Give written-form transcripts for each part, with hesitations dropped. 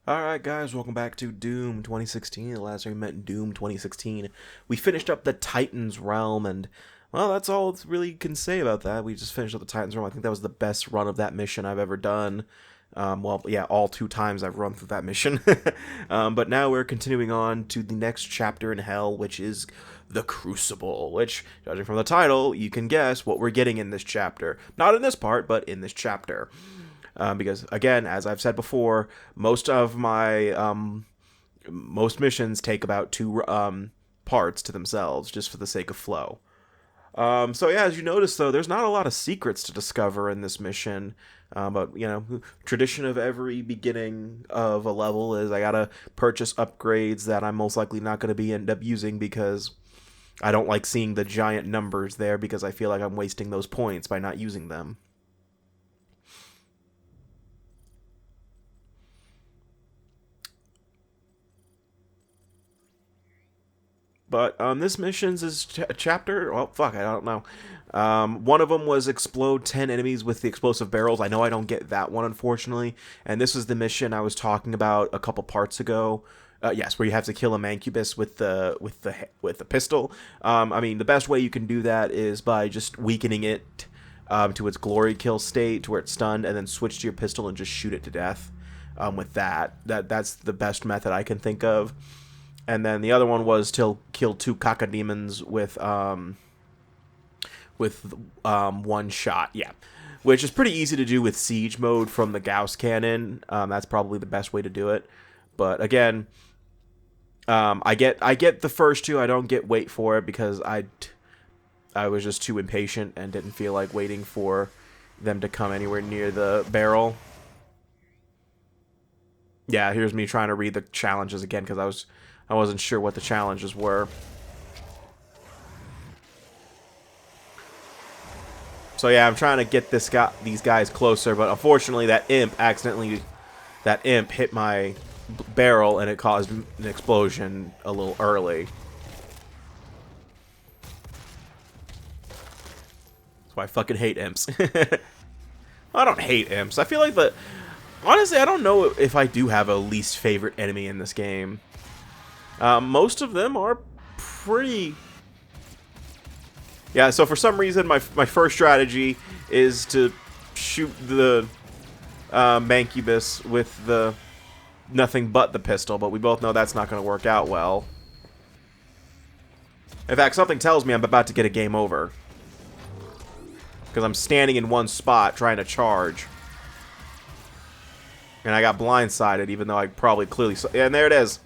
Alright guys, welcome back to Doom 2016. The last time we met in Doom 2016, we finished up the Titan's Realm, and, well, that's all really can say about that. We just finished up the Titan's Realm. I think that was the best run of that mission I've ever done. Well, yeah, all 2 times I've run through that mission. But now we're continuing on to the next chapter in Hell, which is the Crucible, which, judging from the title, you can guess what we're getting in this chapter. Not in this part, but in this chapter. Because, again, as I've said before, most of my most missions take about 2 parts to themselves, just for the sake of flow. So yeah, as you notice, though, there's not a lot of secrets to discover in this mission. But, you know, tradition of every beginning of a level is I gotta purchase upgrades that I'm most likely not going to end up using because I don't like seeing the giant numbers there because I feel like I'm wasting those points by not using them. But this mission's is chapter. Well, fuck, I don't know. One of them was explode 10 enemies with the explosive barrels. I know I don't get that one, unfortunately. And this was the mission I was talking about a couple parts ago. Yes, where you have to kill a mancubus with the pistol. I mean, the best way you can do that is by just weakening it to its glory kill state, to where it's stunned, and then switch to your pistol and just shoot it to death. With that's the best method I can think of. And then the other one was to kill 2 cacodemons with one shot. Yeah, which is pretty easy to do with siege mode from the Gauss cannon. That's probably the best way to do it. But again, I get the first 2. I don't get wait for it because I was just too impatient and didn't feel like waiting for them to come anywhere near the barrel. Yeah, here's me trying to read the challenges again because I wasn't sure what the challenges were. So yeah, I'm trying to get these guys closer, but unfortunately that imp hit my barrel and it caused an explosion a little early. That's why I fucking hate imps. I don't hate imps. I feel like honestly, I don't know if I do have a least favorite enemy in this game. Most of them are pretty... Yeah, so for some reason, my first strategy is to shoot the mancubus with the nothing but the pistol, but we both know that's not going to work out well. In fact, something tells me I'm about to get a game over. Because I'm standing in one spot trying to charge. And I got blindsided, even though I probably clearly saw... And there it is.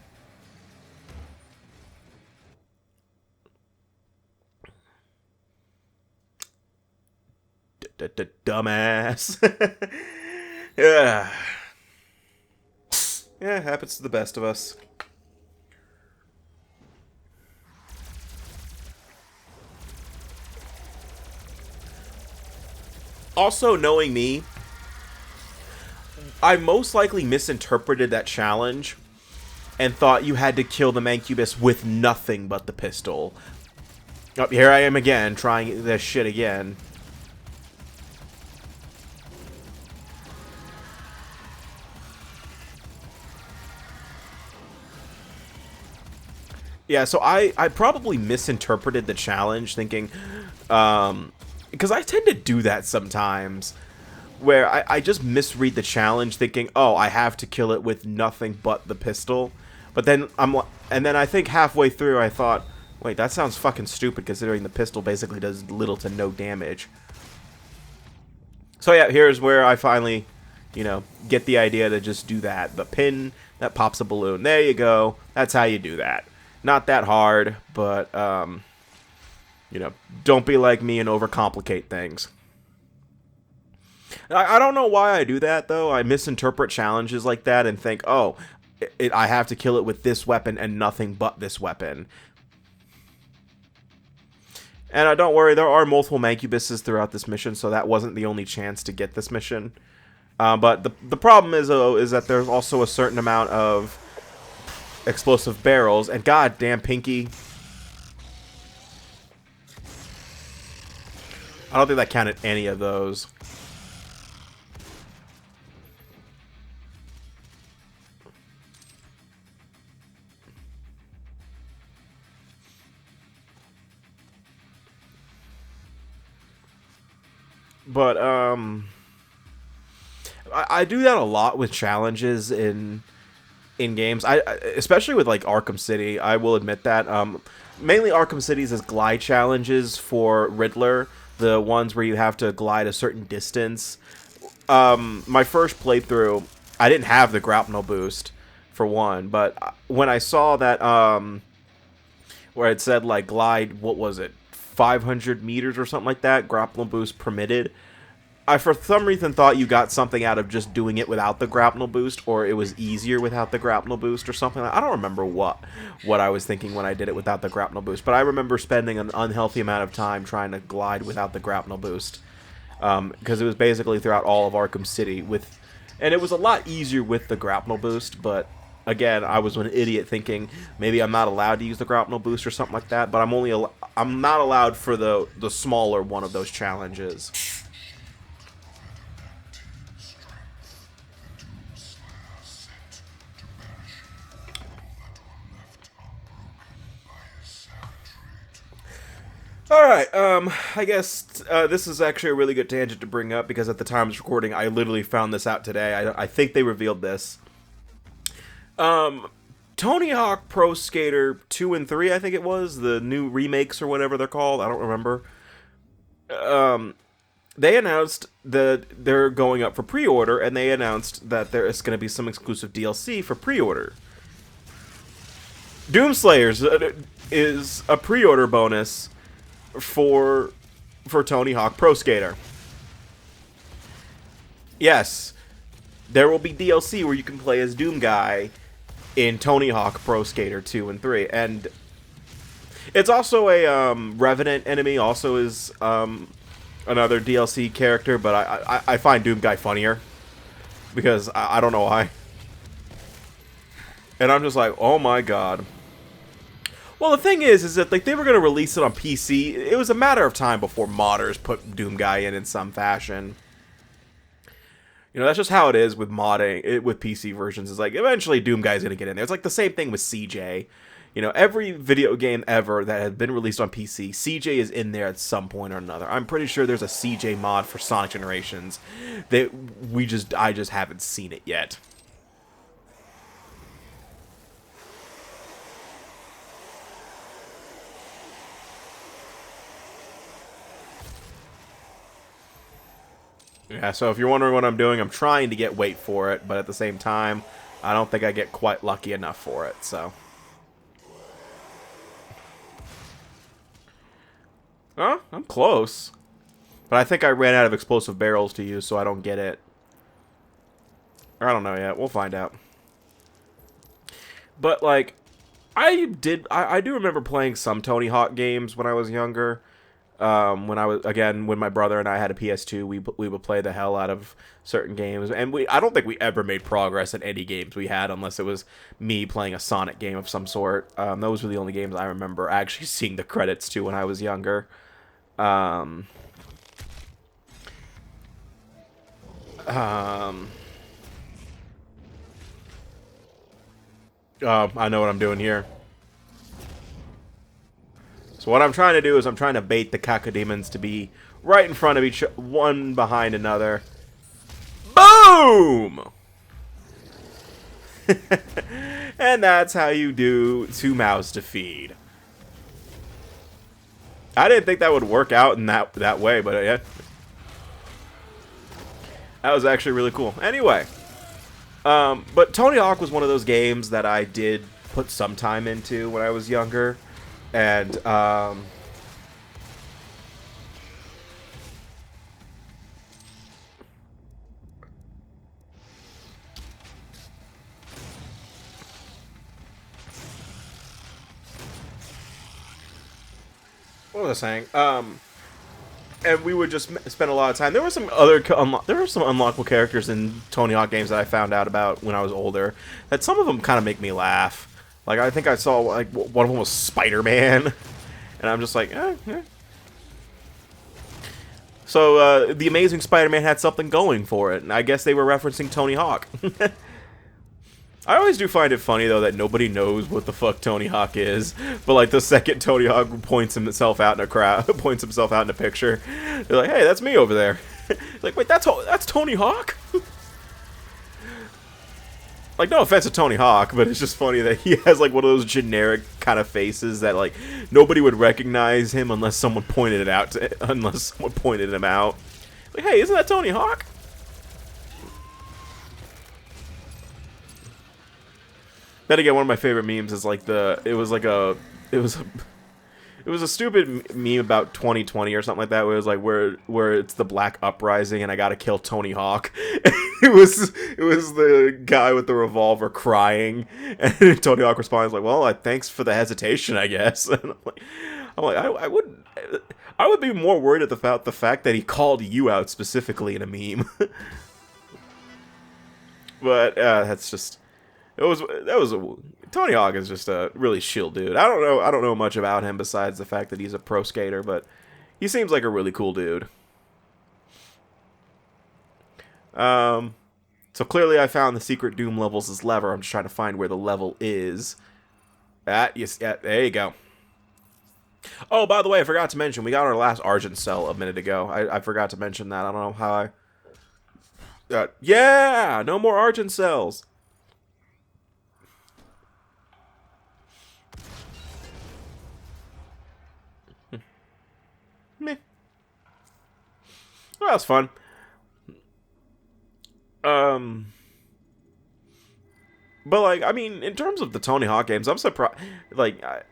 Dumbass. Yeah. Yeah, happens to the best of us. Also, knowing me, I most likely misinterpreted that challenge and thought you had to kill the mancubus with nothing but the pistol. Oh, here I am again, trying this shit again. Yeah, so I probably misinterpreted the challenge, thinking, because I tend to do that sometimes, where I just misread the challenge, thinking, oh, I have to kill it with nothing but the pistol, but then I think halfway through I thought, wait, that sounds fucking stupid, considering the pistol basically does little to no damage. So yeah, here's where I finally, you know, get the idea to just do that. The pin that pops a balloon. There you go. That's how you do that. Not that hard, but, you know, don't be like me and overcomplicate things. I don't know why I do that, though. I misinterpret challenges like that and think, oh, I have to kill it with this weapon and nothing but this weapon. And don't worry, there are multiple mancubuses throughout this mission, so that wasn't the only chance to get this mission. But the problem is that there's also a certain amount of explosive barrels, and goddamn Pinky. I don't think that counted any of those. But I do that a lot with challenges in games. I especially with like Arkham City. I will admit that. Mainly Arkham City's is glide challenges for Riddler, the ones where you have to glide a certain distance. My first playthrough, I didn't have the grapnel boost for one, but when I saw that where it said like glide, what was it, 500 meters or something like that, grapnel boost permitted, I for some reason thought you got something out of just doing it without the grapnel boost, or it was easier without the grapnel boost or something. I don't remember what I was thinking when I did it without the grapnel boost, but I remember spending an unhealthy amount of time trying to glide without the grapnel boost, because it was basically throughout all of Arkham City and it was a lot easier with the grapnel boost, but again, I was an idiot thinking maybe I'm not allowed to use the grapnel boost or something like that, but I'm not allowed for the smaller one of those challenges. Alright, I guess this is actually a really good tangent to bring up, because at the time of this recording, I literally found this out today. I think they revealed this. Tony Hawk Pro Skater 2 and 3, I think it was, the new remakes or whatever they're called, I don't remember. They announced that they're going up for pre-order, and they announced that there is going to be some exclusive DLC for pre-order. Doomslayers is a pre-order bonus for Tony Hawk Pro Skater. Yes, there will be DLC where you can play as Doomguy in Tony Hawk Pro Skater 2 and 3, and it's also a Revenant enemy, also is another DLC character, but I find Doomguy funnier, because I don't know why, and I'm just like, oh my god. Well, the thing is that like they were going to release it on PC. It was a matter of time before modders put Doomguy in some fashion. You know, that's just how it is with modding, with PC versions. It's like, eventually Doomguy's going to get in there. It's like the same thing with CJ. You know, every video game ever that has been released on PC, CJ is in there at some point or another. I'm pretty sure there's a CJ mod for Sonic Generations that I just haven't seen it yet. Yeah, so if you're wondering what I'm doing, I'm trying to get weight for it, but at the same time, I don't think I get quite lucky enough for it, so. Huh? I'm close. But I think I ran out of explosive barrels to use, so I don't get it. Or I don't know yet. We'll find out. But, like, I do remember playing some Tony Hawk games when I was younger. When my brother and I had a PS2, we would play the hell out of certain games, and I don't think we ever made progress in any games we had, unless it was me playing a Sonic game of some sort. Those were the only games I remember actually seeing the credits to when I was younger. I know what I'm doing here. So what I'm trying to do is I'm trying to bait the cacodemons to be right in front of each one behind another. Boom! And that's how you do 2 mouths to feed. I didn't think that would work out in that way, but yeah. That was actually really cool. Anyway, but Tony Hawk was one of those games that I did put some time into when I was younger. And, what was I saying? And we would just spend a lot of time. There were some unlockable characters in Tony Hawk games that I found out about when I was older, that some of them kind of make me laugh. Like, I think I saw, like, one of them was Spider-Man. And I'm just like, eh. So, The Amazing Spider-Man had something going for it. And I guess they were referencing Tony Hawk. I always do find it funny, though, that nobody knows what the fuck Tony Hawk is. But, like, the second Tony Hawk points himself out in a crowd, points himself out in a picture, they're like, hey, that's me over there. Like, wait, that's Tony Hawk? Like, no offense to Tony Hawk, but it's just funny that he has, like, one of those generic kind of faces that, like, nobody would recognize him unless someone pointed it out unless someone pointed him out. Like, hey, isn't that Tony Hawk? Then again, one of my favorite memes is, like, it was a stupid meme about 2020 or something like that, where it was like where it's the Black Uprising and I gotta kill Tony Hawk. It was the guy with the revolver crying, and Tony Hawk responds like, "Well, thanks for the hesitation, I guess." And I would be more worried about the fact that he called you out specifically in a meme. But that's just Tony Hawk is just a really chill dude. I don't know much about him besides the fact that he's a pro skater, but he seems like a really cool dude. So clearly I found the secret Doom levels' lever. I'm just trying to find where the level is. Yes, yeah, there you go. Oh, by the way, I forgot to mention, we got our last Argent cell a minute ago. I forgot to mention that. I don't know how I... yeah! No more Argent cells! Meh. Well, that was fun. But, like, I mean, in terms of the Tony Hawk games, I'm surprised, like, I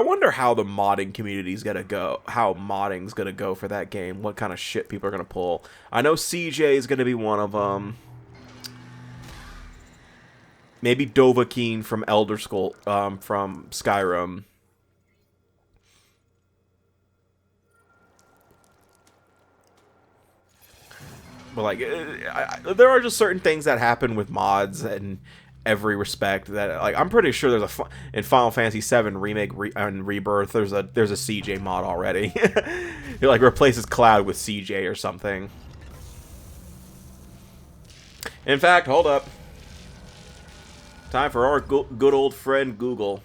wonder how the modding community's gonna go, how modding's gonna go for that game, what kind of shit people are gonna pull. I know CJ is gonna be one of them. Maybe Dovahkiin from Elder Scrolls, from Skyrim. But, like, there are just certain things that happen with mods in every respect that, like, I'm pretty sure there's in Final Fantasy VII Remake and Rebirth, there's a CJ mod already. It, like, replaces Cloud with CJ or something. In fact, hold up. Time for our good old friend Google.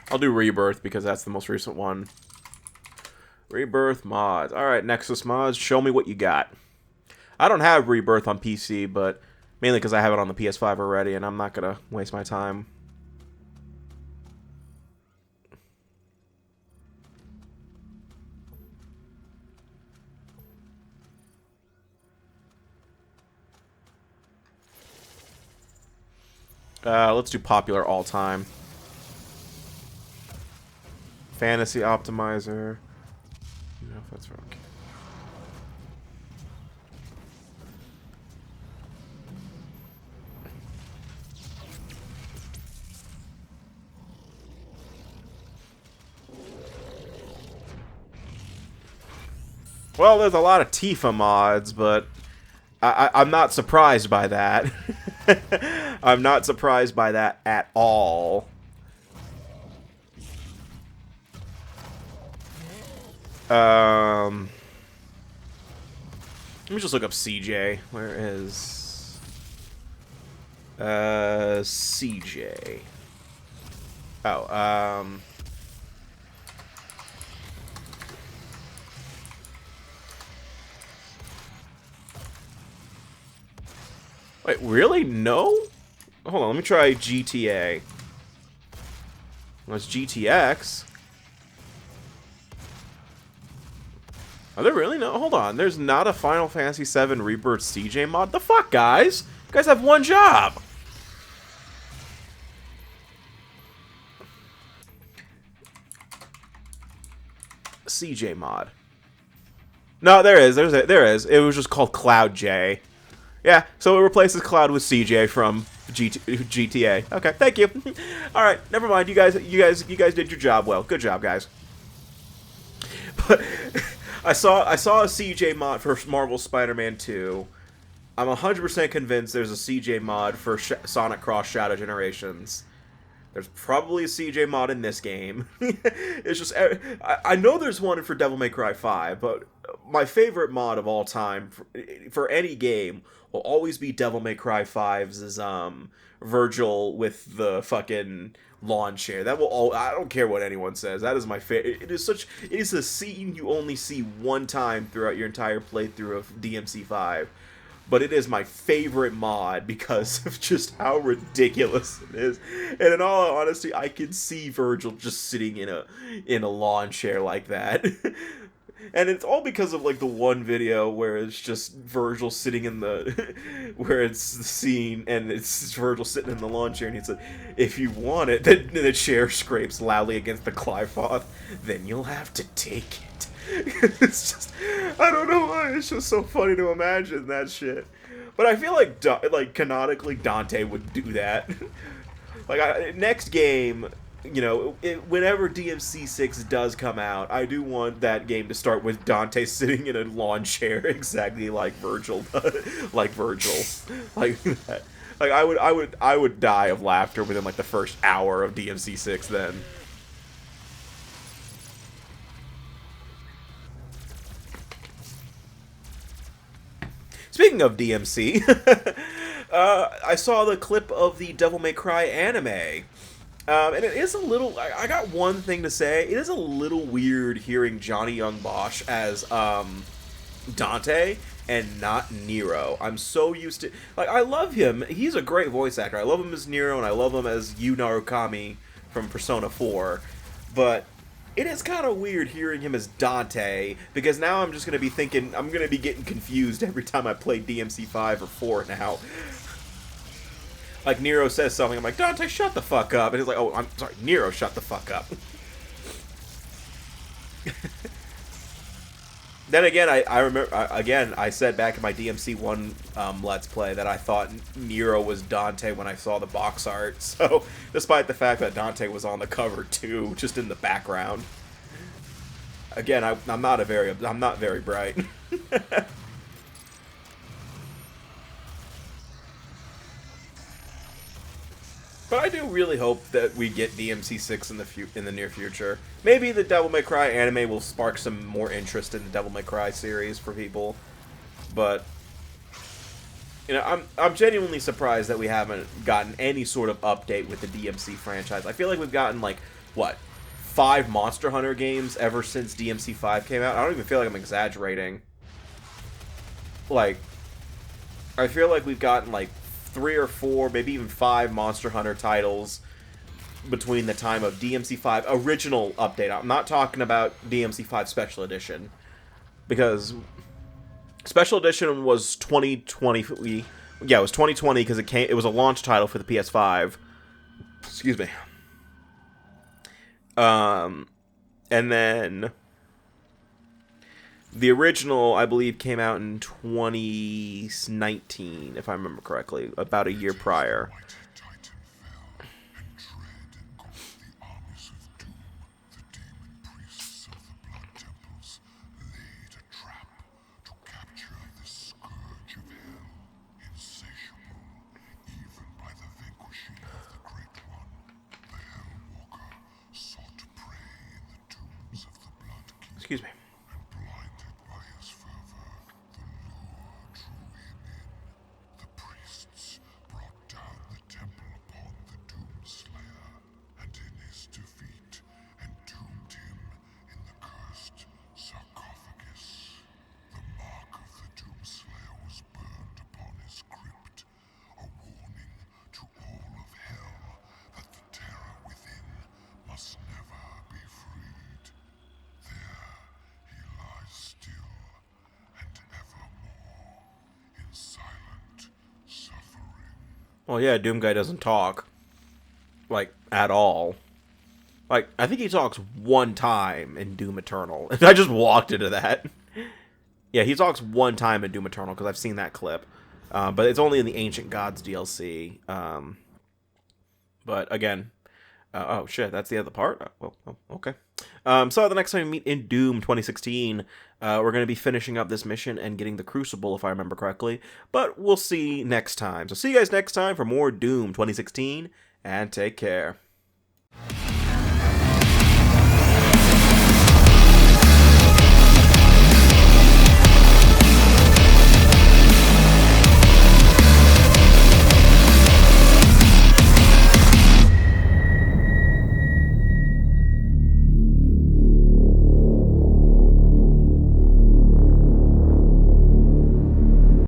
I'll do Rebirth because that's the most recent one. Rebirth mods. Alright, Nexus mods, show me what you got. I don't have Rebirth on PC, but mainly because I have it on the PS5 already, and I'm not going to waste my time. Let's do popular all-time. Fantasy optimizer. You know if that's wrong. Well, there's a lot of Tifa mods, but I'm not surprised by that. I'm not surprised by that at all. Let me just look up CJ. Where is CJ? Oh, wait, really? No? Hold on, let me try GTA. Well, it's GTX. Are there really no? Hold on. There's not a Final Fantasy VII Rebirth CJ mod? The fuck, guys? You guys have one job. CJ mod. No, there is. There is. It was just called Cloud J. Yeah, so it replaces Cloud with CJ from GTA. Okay, thank you. All right, never mind. You guys did your job well. Good job, guys. But I saw a CJ mod for Marvel Spider-Man 2. I'm 100% convinced there's a CJ mod for Sonic Cross Shadow Generations. There's probably a CJ mod in this game. It's just, I know there's one for Devil May Cry 5, but my favorite mod of all time for any game will always be Devil May Cry 5's Virgil with the fucking lawn chair. That will I don't care what anyone says. That is my favorite. It is a scene you only see one time throughout your entire playthrough of DMC5. But it is my favorite mod because of just how ridiculous it is. And in all honesty, I can see Virgil just sitting in a lawn chair like that. And it's all because of like the one video where it's just Virgil sitting in the where it's the scene and it's Virgil sitting in the lawn chair and he said, "If you want it," then the chair scrapes loudly against the Clifoth, "then you'll have to take it." It's just, I don't know why, it's just so funny to imagine that shit. But I feel like canonically Dante would do that. Like, next game, you know, whenever DMC 6 does come out, I do want that game to start with Dante sitting in a lawn chair exactly like Virgil like Virgil. Like that. Like I would die of laughter within like the first hour of DMC 6 then. Speaking of DMC, I saw the clip of the Devil May Cry anime. And it is a little, I got one thing to say, it is a little weird hearing Johnny Young Bosch as Dante and not Nero. I'm so used to, like, I love him, he's a great voice actor, I love him as Nero and I love him as Yu Narukami from Persona 4, but it is kind of weird hearing him as Dante, because now I'm just going to be thinking, I'm going to be getting confused every time I play DMC 5 or 4 now. Like, Nero says something, I'm like, "Dante, shut the fuck up." And he's like, "Oh, I'm sorry, Nero, shut the fuck up." Then again, I remember, I said back in my DMC 1 Let's Play that I thought Nero was Dante when I saw the box art. So, despite the fact that Dante was on the cover too, just in the background. Again, I'm not very bright. But I do really hope that we get DMC 6 in the near future. Maybe the Devil May Cry anime will spark some more interest in the Devil May Cry series for people. But, you know, I'm genuinely surprised that we haven't gotten any sort of update with the DMC franchise. I feel like we've gotten, like, what, 5 Monster Hunter games ever since DMC 5 came out? I don't even feel like I'm exaggerating. Like, I feel like we've gotten, like, 3 or 4, maybe even 5 Monster Hunter titles between the time of DMC 5 original update. I'm not talking about DMC 5 Special Edition, because Special Edition was 2020. Yeah, it was 2020 because it was a launch title for the PS5. Excuse me. And then the original, I believe, came out in 2019, if I remember correctly, about a year prior. Excuse me. Well, yeah, Doomguy doesn't talk. Like, at all. Like, I think he talks one time in Doom Eternal. I just walked into that. Yeah, he talks one time in Doom Eternal, because I've seen that clip. But it's only in the Ancient Gods DLC. But, again... oh, shit, that's the other part? Oh, okay. So the next time we meet in Doom 2016, we're going to be finishing up this mission and getting the Crucible, if I remember correctly. But we'll see next time. So see you guys next time for more Doom 2016, and take care.